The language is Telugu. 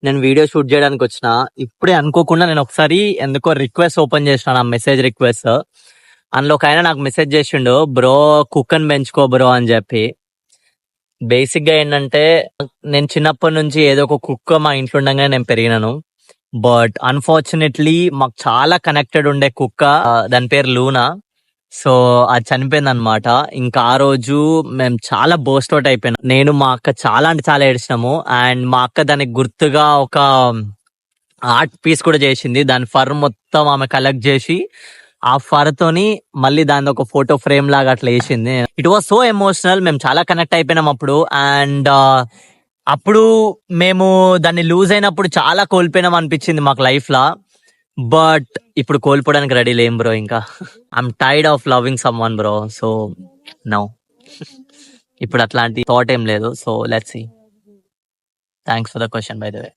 నేను వీడియో షూట్ చేయడానికి వచ్చిన. ఇప్పుడే అనుకోకుండా నేను ఒకసారి ఎందుకో రిక్వెస్ట్ ఓపెన్ చేసిన, మెసేజ్ రిక్వెస్ట్. అందులో ఒక ఆయన నాకు మెసేజ్ చేసిండు, బ్రో కుక్కని పెంచుకో బ్రో అని చెప్పి. బేసిక్ గా ఏంటంటే నేను చిన్నప్పటి నుంచి ఏదో ఒక కుక్క మా ఇంట్లో ఉండగానే నేను పెరిగినాను. బట్ అన్ఫార్చునేట్లీ మాకు చాలా కనెక్టెడ్ ఉండే కుక్క, దాని పేరు లూనా. సో అది చనిపోయింది అనమాట. ఇంకా ఆ రోజు మేము చాలా బోస్ట్ అవుట్ అయిపోయినాం. నేను మా అక్క చాలా అంటే చాలా ఏడ్చినాము. అండ్ మా అక్క దానికి గుర్తుగా ఒక ఆర్ట్ పీస్ కూడా చేసింది. దాని ఫర్ మొత్తం ఆమె కలెక్ట్ చేసి ఆ ఫర్ తోని మళ్ళీ దాని ఒక ఫోటో ఫ్రేమ్ లాగా అట్లా వేసింది. It was so emotional. మేము చాలా కనెక్ట్ అయిపోయినాం అప్పుడు. అండ్ అప్పుడు మేము దాన్ని లూజ్ అయినప్పుడు చాలా కోల్పోయినాం అనిపించింది మాకు లైఫ్ లా. బట్ ఇప్పుడు కోల్పోవడానికి రెడీ లేం బ్రో. ఇంకా I'm tired of loving someone bro. So no, ఇప్పుడు అట్లాంటి థాట్ ఏం లేదు. So let's see. Thanks for the question by the way.